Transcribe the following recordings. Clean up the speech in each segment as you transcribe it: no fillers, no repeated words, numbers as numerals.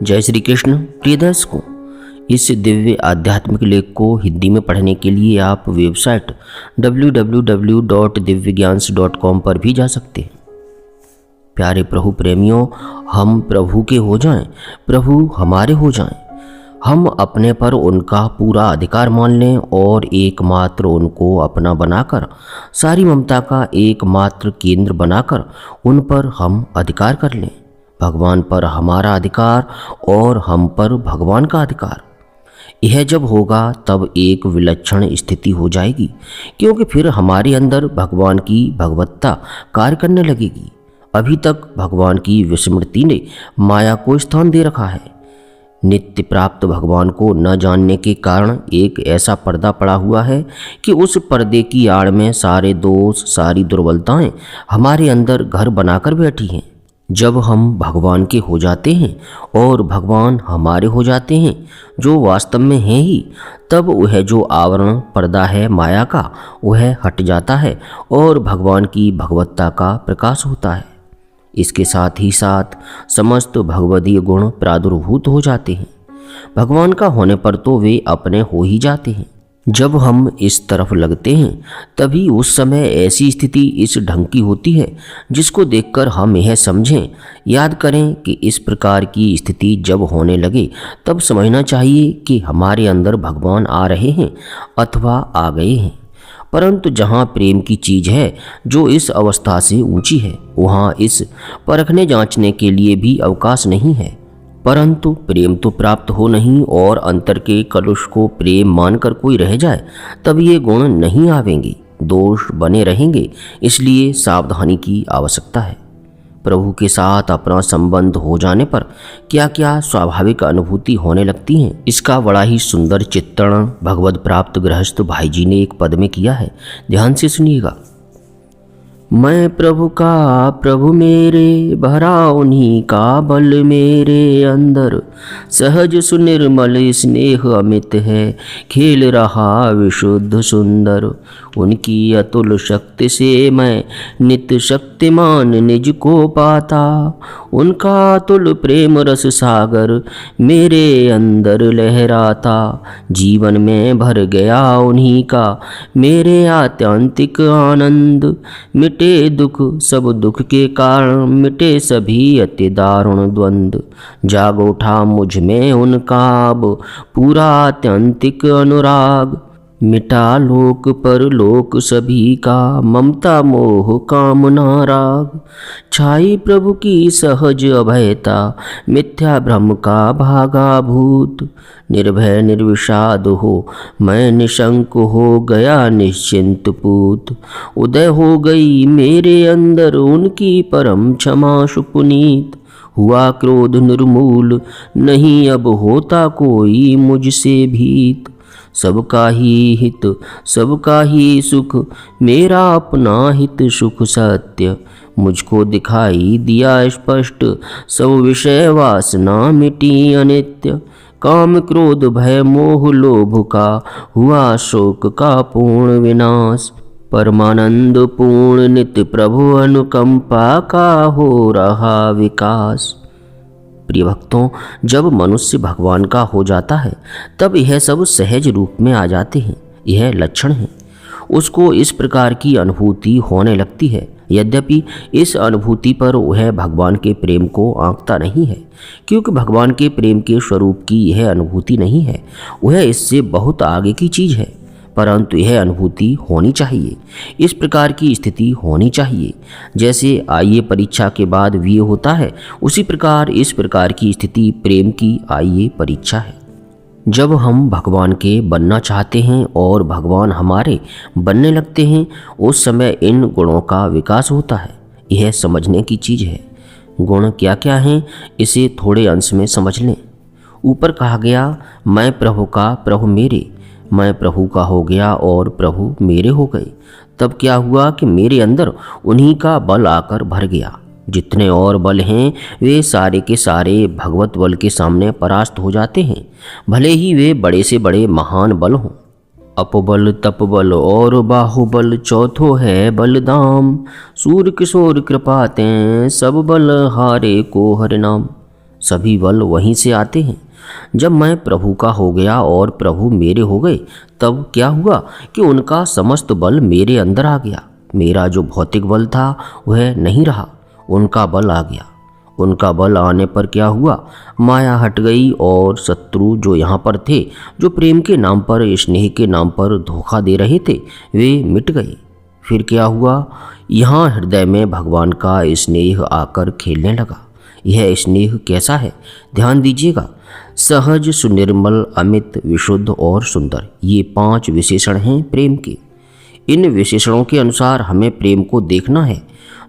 जय श्री कृष्ण। प्रिय दर्शकों, इस दिव्य आध्यात्मिक लेख को हिंदी में पढ़ने के लिए आप वेबसाइट www.divygyans.com पर भी जा सकते हैं। प्यारे प्रभु प्रेमियों, हम प्रभु के हो जाएं, प्रभु हमारे हो जाएं। हम अपने पर उनका पूरा अधिकार मान लें और एकमात्र उनको अपना बनाकर, सारी ममता का एकमात्र केंद्र बनाकर उन पर हम अधिकार कर लें। भगवान पर हमारा अधिकार और हम पर भगवान का अधिकार। यह जब होगा तब एक विलक्षण स्थिति हो जाएगी, क्योंकि फिर हमारे अंदर भगवान की भगवत्ता कार्य करने लगेगी। अभी तक भगवान की विस्मृति ने माया को स्थान दे रखा है। नित्य प्राप्त भगवान को न जानने के कारण एक ऐसा पर्दा पड़ा हुआ है कि उस पर्दे की आड़ में सारे दोष, सारी दुर्बलताएं हमारे अंदर घर बनाकर बैठी हैं। जब हम भगवान के हो जाते हैं और भगवान हमारे हो जाते हैं, जो वास्तव में है ही, तब वह जो आवरण पर्दा है माया का, वह हट जाता है और भगवान की भगवत्ता का प्रकाश होता है। इसके साथ ही साथ समस्त भगवदीय गुण प्रादुर्भूत हो जाते हैं। भगवान का होने पर तो वे अपने हो ही जाते हैं। जब हम इस तरफ लगते हैं तभी उस समय ऐसी स्थिति इस ढंग की होती है जिसको देखकर हम यह समझें, याद करें कि इस प्रकार की स्थिति जब होने लगे तब समझना चाहिए कि हमारे अंदर भगवान आ रहे हैं अथवा आ गए हैं। परंतु जहाँ प्रेम की चीज़ है जो इस अवस्था से ऊंची है, वहाँ इस परखने जांचने के लिए भी अवकाश नहीं है। परंतु प्रेम तो प्राप्त हो नहीं और अंतर के कलुष को प्रेम मानकर कोई रह जाए, तब ये गुण नहीं आवेंगे, दोष बने रहेंगे। इसलिए सावधानी की आवश्यकता है। प्रभु के साथ अपना संबंध हो जाने पर क्या क्या स्वाभाविक अनुभूति होने लगती हैं, इसका बड़ा ही सुंदर चित्रण भगवद प्राप्त गृहस्थ भाई जी ने एक पद में किया है। ध्यान से सुनिएगा। मैं प्रभु का, प्रभु मेरे, भरा उन्हीं का बल मेरे अंदर। सहज सुनिर्मल स्नेह अमित है, खेल रहा विशुद्ध सुंदर। उनकी अतुल शक्ति से मैं नित्य शक्तिमान निज को पाता। उनका अतुल प्रेम रस सागर मेरे अंदर लहराता। जीवन में भर गया उन्हीं का मेरे आत्यंतिक आनंद। मिटे दुख, सब दुख के कारण मिटे सभी अति दारुण द्वंद्व। जाग उठा मुझ में उनका अब पूरा आत्यंतिक अनुराग। मिटा लोक पर लोक सभी का ममता मोह कामना राग। छाई प्रभु की सहज अभयता, मिथ्या भ्रम का भागा भूत। निर्भय निर्विषाद हो मैं निशंक हो गया निश्चिंत पूत। उदय हो गई मेरे अंदर उनकी परम क्षमा सुपुनीत। हुआ क्रोध निर्मूल, नहीं अब होता कोई मुझसे भीत। सबका ही हित, सबका ही सुख, मेरा अपना हित सुख सत्य। मुझको दिखाई दिया स्पष्ट, सब विषय वासना मिटी अनित्य। काम क्रोध भय मोह लोभ का हुआ शोक का पूर्ण विनाश। परमानंद पूर्ण नित्य प्रभु अनुकंपा का हो रहा विकास। प्रिय भक्तों, जब मनुष्य भगवान का हो जाता है तब यह सब सहज रूप में आ जाते हैं। यह लक्षण है। उसको इस प्रकार की अनुभूति होने लगती है। यद्यपि इस अनुभूति पर वह भगवान के प्रेम को आंकता नहीं है, क्योंकि भगवान के प्रेम के स्वरूप की यह अनुभूति नहीं है। वह इससे बहुत आगे की चीज़ है। परंतु यह अनुभूति होनी चाहिए। इस प्रकार की स्थिति होनी चाहिए। जैसे आईए परीक्षा के बाद वीए होता है, उसी प्रकार इस प्रकार की स्थिति प्रेम की आईए परीक्षा है। जब हम भगवान के बनना चाहते हैं और भगवान हमारे बनने लगते हैं, उस समय इन गुणों का विकास होता है। यह समझने की चीज़ है। गुण क्या क्या हैं, इसे थोड़े अंश में समझ लें। ऊपर कहा गया, मैं प्रभु का, प्रभु मेरे। मैं प्रभु का हो गया और प्रभु मेरे हो गए। तब क्या हुआ कि मेरे अंदर उन्हीं का बल आकर भर गया। जितने और बल हैं वे सारे के सारे भगवत बल के सामने परास्त हो जाते हैं, भले ही वे बड़े से बड़े महान बल हों। अपबल तपबल और बाहुबल चौथो है बलदाम। सूर किशोर कृपाते सब बल हारे को हरिनाम। सभी बल वहीं से आते हैं। जब मैं प्रभु का हो गया और प्रभु मेरे हो गए, तब क्या हुआ कि उनका समस्त बल मेरे अंदर आ गया। मेरा जो भौतिक बल था वह नहीं रहा, उनका बल आ गया। उनका बल आने पर क्या हुआ, माया हट गई और शत्रु जो यहाँ पर थे, जो प्रेम के नाम पर, स्नेह के नाम पर धोखा दे रहे थे, वे मिट गए। फिर क्या हुआ, यहाँ हृदय में भगवान का स्नेह आकर खेलने लगा। यह स्नेह कैसा है, ध्यान दीजिएगा। सहज, सुनिर्मल, अमित, विशुद्ध और सुंदर, ये 5 विशेषण हैं प्रेम के। इन विशेषणों के अनुसार हमें प्रेम को देखना है।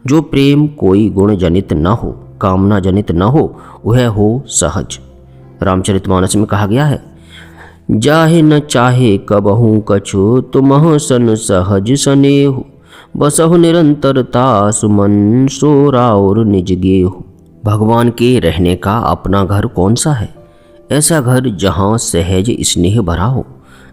जो प्रेम कोई गुण जनित न हो, कामना जनित न हो, वह हो सहज। रामचरितमानस में कहा गया है, जाहे न चाहे कबहू कछु, तुमह सन सहज सनेहु, बसहु निरंतरता सुमन, सो राउर निज गेहु। भगवान के रहने का अपना घर कौन सा है? ऐसा घर जहाँ सहज स्नेह भरा हो,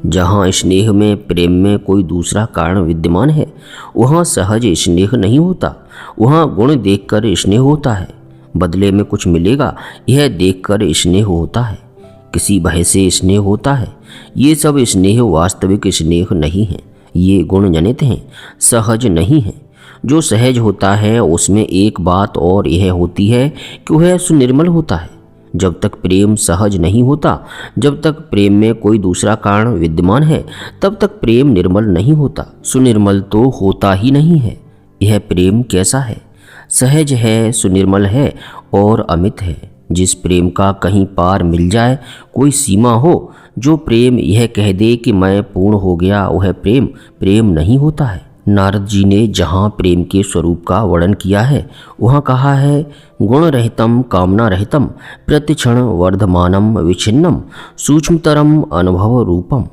जहाँ स्नेह में, प्रेम में कोई दूसरा कारण विद्यमान है, वहाँ सहज स्नेह नहीं होता। वहाँ गुण देखकर स्नेह होता है, बदले में कुछ मिलेगा यह देखकर स्नेह होता है, किसी भय से स्नेह होता है। ये सब स्नेह वास्तविक स्नेह नहीं है, ये गुण जनित हैं, सहज नहीं है। जो सहज होता है उसमें एक बात और यह होती है कि वह सुनिर्मल होता है। जब तक प्रेम सहज नहीं होता, जब तक प्रेम में कोई दूसरा कारण विद्यमान है, तब तक प्रेम निर्मल नहीं होता, सुनिर्मल तो होता ही नहीं है। यह प्रेम कैसा है? सहज है, सुनिर्मल है और अमित है। जिस प्रेम का कहीं पार मिल जाए, कोई सीमा हो, जो प्रेम यह कह दे कि मैं पूर्ण हो गया, वह प्रेम प्रेम नहीं होता है। नारद जी ने जहाँ प्रेम के स्वरूप का वर्णन किया है, वहाँ कहा है, गुण रहितम कामना रहितम, प्रतिक्षण वर्धमानम विच्छिन्नम, सूक्ष्मतरम अनुभव रूपम।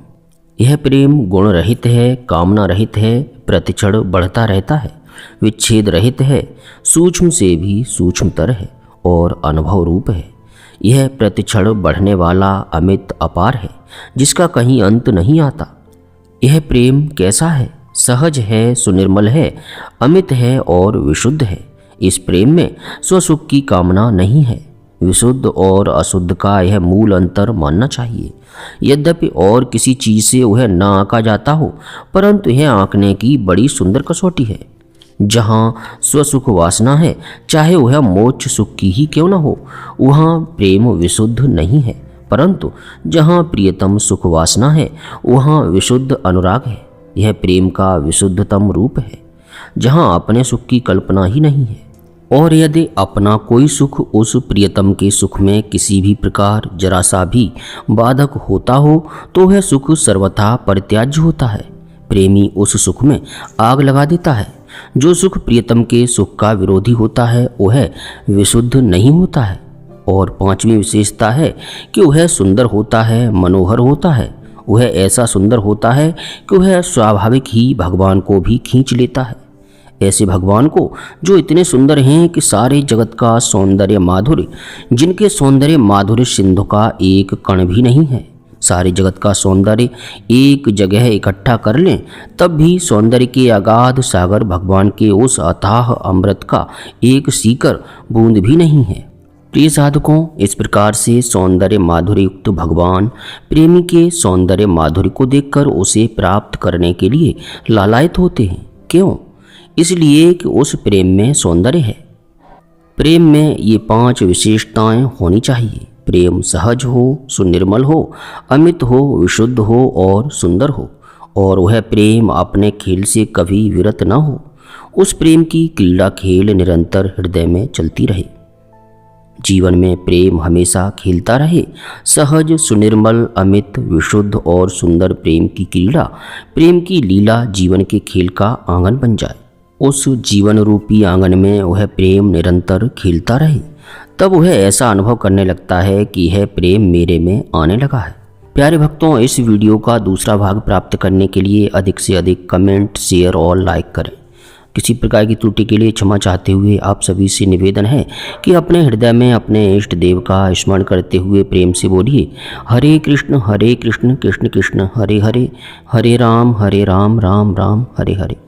यह प्रेम गुण रहित है, कामना रहित है, प्रतिक्षण बढ़ता रहता है, विच्छेद रहित है, सूक्ष्म से भी सूक्ष्मतर है और अनुभव रूप है। यह प्रतिक्षण बढ़ने वाला, अमित, अपार है, जिसका कहीं अंत नहीं आता। यह प्रेम कैसा है? सहज है, सुनिर्मल है, अमित है और विशुद्ध है। इस प्रेम में स्वसुख की कामना नहीं है। विशुद्ध और अशुद्ध का यह मूल अंतर मानना चाहिए। यद्यपि और किसी चीज से वह न आंका जाता हो, परंतु यह आंकने की बड़ी सुंदर कसौटी है। जहाँ स्वसुख वासना है, चाहे वह मोक्ष सुख की ही क्यों न हो, वहाँ प्रेम विशुद्ध नहीं है। परंतु जहाँ प्रियतम सुख वासना है, वहाँ विशुद्ध अनुराग है। यह प्रेम का विशुद्धतम रूप है, जहाँ अपने सुख की कल्पना ही नहीं है। और यदि अपना कोई सुख उस प्रियतम के सुख में किसी भी प्रकार जरा सा भी बाधक होता हो, तो वह सुख सर्वथा परित्याज्य होता है। प्रेमी उस सुख में आग लगा देता है। जो सुख प्रियतम के सुख का विरोधी होता है, वह विशुद्ध नहीं होता है। और 5वीं विशेषता है कि वह सुंदर होता है, मनोहर होता है। वह ऐसा सुंदर होता है कि वह स्वाभाविक ही भगवान को भी खींच लेता है। ऐसे भगवान को जो इतने सुंदर हैं कि सारे जगत का सौंदर्य माधुर्य, जिनके सौंदर्य माधुर्य सिंधु का एक कण भी नहीं है, सारे जगत का सौंदर्य एक जगह इकट्ठा कर लें, तब भी सौंदर्य के अगाध सागर भगवान के उस अथाह अमृत का एक सीकर बूंद भी नहीं है। प्रिय साधकों, इस प्रकार से सौंदर्य माधुर्य युक्त भगवान प्रेमी के सौंदर्य माधुर्य को देखकर उसे प्राप्त करने के लिए लालायित होते हैं। क्यों? इसलिए कि उस प्रेम में सौंदर्य है। प्रेम में ये 5 विशेषताएं होनी चाहिए। प्रेम सहज हो, सुनिर्मल हो, अमित हो, विशुद्ध हो और सुंदर हो। और वह प्रेम अपने खेल से कभी विरत न हो। उस प्रेम की क्रीड़ा खेल निरंतर हृदय में चलती रहे। जीवन में प्रेम हमेशा खेलता रहे। सहज, सुनिर्मल, अमित, विशुद्ध और सुंदर प्रेम की क्रीड़ा, प्रेम की लीला जीवन के खेल का आंगन बन जाए। उस जीवन रूपी आंगन में वह प्रेम निरंतर खेलता रहे। तब वह ऐसा अनुभव करने लगता है कि यह प्रेम मेरे में आने लगा है। प्यारे भक्तों, इस वीडियो का दूसरा भाग प्राप्त करने के लिए अधिक से अधिक कमेंट, शेयर और लाइक करें। किसी प्रकार की त्रुटि के लिए क्षमा चाहते हुए आप सभी से निवेदन है कि अपने हृदय में अपने इष्ट देव का स्मरण करते हुए प्रेम से बोलिए, हरे कृष्ण कृष्ण कृष्ण हरे हरे, हरे राम राम राम हरे हरे।